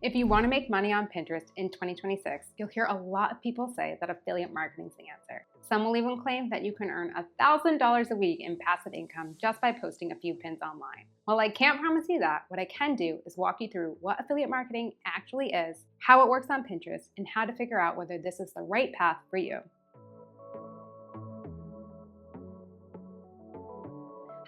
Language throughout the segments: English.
If you want to make money on Pinterest in 2026, you'll hear a lot of people say that affiliate marketing is the answer. Some will even claim that you can earn $1,000 a week in passive income just by posting a few pins online. While I can't promise you that, what I can do is walk you through what affiliate marketing actually is, how it works on Pinterest, and how to figure out whether this is the right path for you.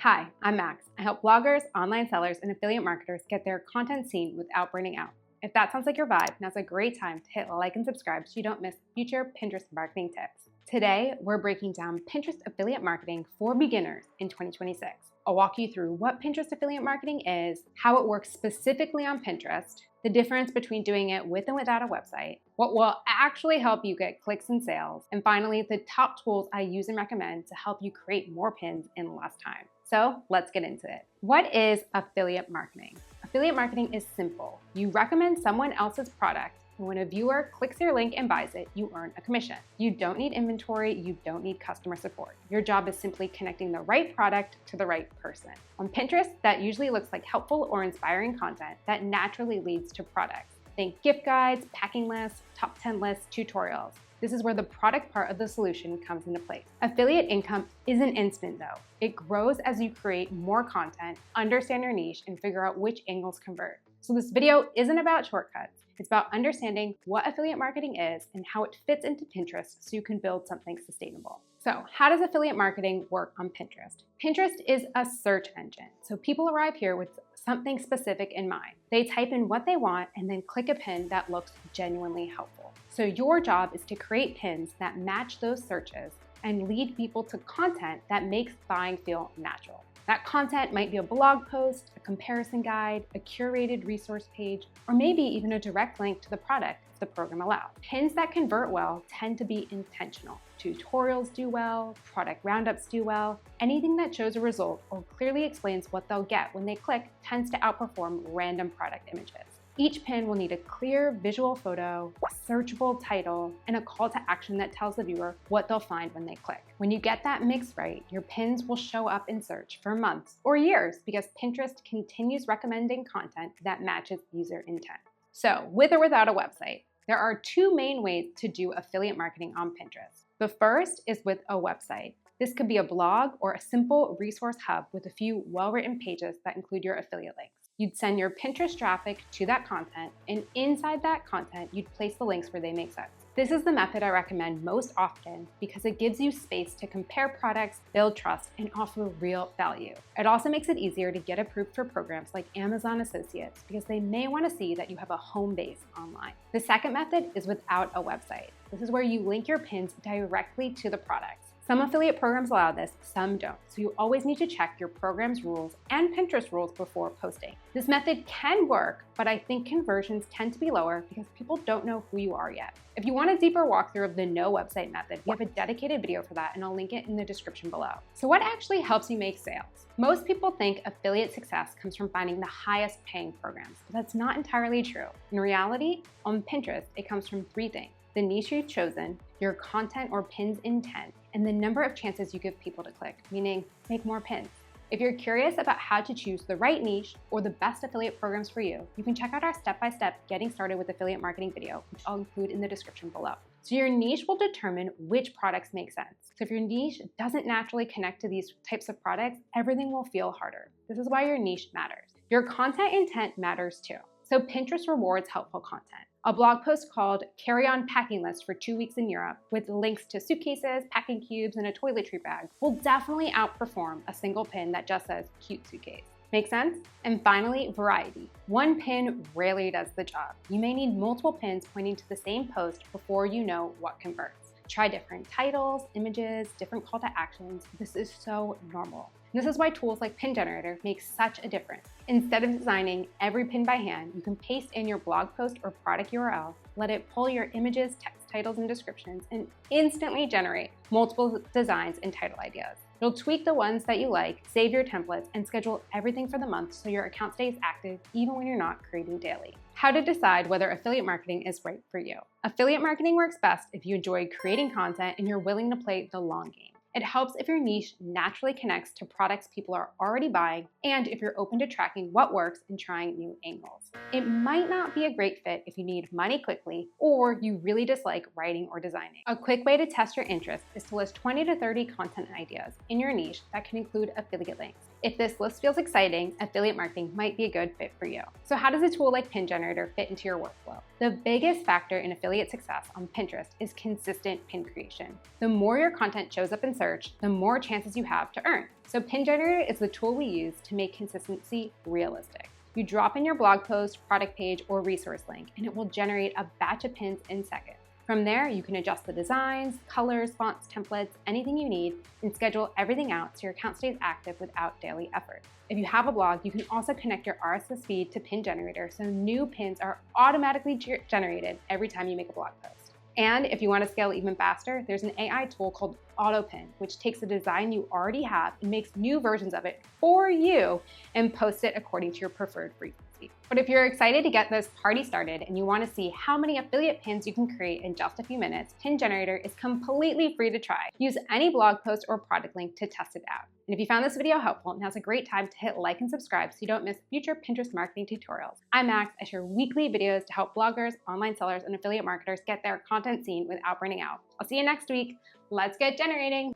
Hi, I'm Max. I help bloggers, online sellers, and affiliate marketers get their content seen without burning out. If that sounds like your vibe, now's a great time to hit like and subscribe so you don't miss future Pinterest marketing tips. Today, we're breaking down Pinterest affiliate marketing for beginners in 2026. I'll walk you through what Pinterest affiliate marketing is, how it works specifically on Pinterest, the difference between doing it with and without a website, what will actually help you get clicks and sales, and finally, the top tools I use and recommend to help you create more pins in less time. So let's get into it. What is affiliate marketing? Affiliate marketing is simple. You recommend someone else's product, and when a viewer clicks your link and buys it, you earn a commission. You don't need inventory, you don't need customer support. Your job is simply connecting the right product to the right person. On Pinterest, that usually looks like helpful or inspiring content that naturally leads to products. Think gift guides, packing lists, top 10 lists, tutorials. This is where the product part of the solution comes into place. Affiliate income isn't instant though. It grows as you create more content, understand your niche, and figure out which angles convert. So this video isn't about shortcuts. It's about understanding what affiliate marketing is and how it fits into Pinterest so you can build something sustainable. So how does affiliate marketing work on Pinterest? Pinterest is a search engine. So people arrive here with something specific in mind. They type in what they want and then click a pin that looks genuinely helpful. So your job is to create pins that match those searches and lead people to content that makes buying feel natural. That content might be a blog post, a comparison guide, a curated resource page, or maybe even a direct link to the product if the program allows. Pins that convert well tend to be intentional. Tutorials do well, product roundups do well. Anything that shows a result or clearly explains what they'll get when they click tends to outperform random product images. Each pin will need a clear visual photo, a searchable title, and a call to action that tells the viewer what they'll find when they click. When you get that mix right, your pins will show up in search for months or years because Pinterest continues recommending content that matches user intent. So, with or without a website, there are two main ways to do affiliate marketing on Pinterest. The first is with a website. This could be a blog or a simple resource hub with a few well-written pages that include your affiliate links. You'd send your Pinterest traffic to that content, and inside that content, you'd place the links where they make sense. This is the method I recommend most often because it gives you space to compare products, build trust, and offer real value. It also makes it easier to get approved for programs like Amazon Associates because they may want to see that you have a home base online. The second method is without a website. This is where you link your pins directly to the products. Some affiliate programs allow this, some don't, so you always need to check your program's rules and Pinterest rules before posting. This method can work, but I think conversions tend to be lower because people don't know who you are yet. If you want a deeper walkthrough of the no website method, we have a dedicated video for that and I'll link it in the description below. So what actually helps you make sales? Most people think affiliate success comes from finding the highest paying programs, but that's not entirely true. In reality, on Pinterest, it comes from three things: the niche you've chosen, your content or pins intent, and the number of chances you give people to click, meaning make more pins. If you're curious about how to choose the right niche or the best affiliate programs for you, you can check out our step-by-step getting started with affiliate marketing video, which I'll include in the description below. So your niche will determine which products make sense. So if your niche doesn't naturally connect to these types of products, everything will feel harder. This is why your niche matters. Your content intent matters too. So Pinterest rewards helpful content. A blog post called Carry On Packing List for 2 weeks in Europe with links to suitcases, packing cubes, and a toiletry bag will definitely outperform a single pin that just says cute suitcase. Make sense? And finally, variety. One pin rarely does the job. You may need multiple pins pointing to the same post before you know what converts. Try different titles, images, different call to actions. This is so normal. This is why tools like Pin Generator make such a difference. Instead of designing every pin by hand, you can paste in your blog post or product URL, let it pull your images, text titles, and descriptions, and instantly generate multiple designs and title ideas. You'll tweak the ones that you like, save your templates, and schedule everything for the month so your account stays active even when you're not creating daily. How to decide whether affiliate marketing is right for you. Affiliate marketing works best if you enjoy creating content and you're willing to play the long game. It helps if your niche naturally connects to products people are already buying and if you're open to tracking what works and trying new angles. It might not be a great fit if you need money quickly or you really dislike writing or designing. A quick way to test your interest is to list 20 to 30 content ideas in your niche that can include affiliate links. If this list feels exciting, affiliate marketing might be a good fit for you. So how does a tool like Pin Generator fit into your workflow? The biggest factor in affiliate success on Pinterest is consistent pin creation. The more your content shows up in search, the more chances you have to earn. So Pin Generator is the tool we use to make consistency realistic. You drop in your blog post, product page, or resource link, and it will generate a batch of pins in seconds. From there, you can adjust the designs, colors, fonts, templates, anything you need, and schedule everything out so your account stays active without daily effort. If you have a blog, you can also connect your RSS feed to Pin Generator so new pins are automatically generated every time you make a blog post. And if you want to scale even faster, there's an AI tool called AutoPin, which takes a design you already have and makes new versions of it for you and posts it according to your preferred frequency. But if you're excited to get this party started and you want to see how many affiliate pins you can create in just a few minutes, Pin Generator is completely free to try. Use any blog post or product link to test it out. And if you found this video helpful, now's a great time to hit like and subscribe so you don't miss future Pinterest marketing tutorials. I'm Max. I share weekly videos to help bloggers, online sellers, and affiliate marketers get their content seen without burning out. I'll see you next week. Let's get generating.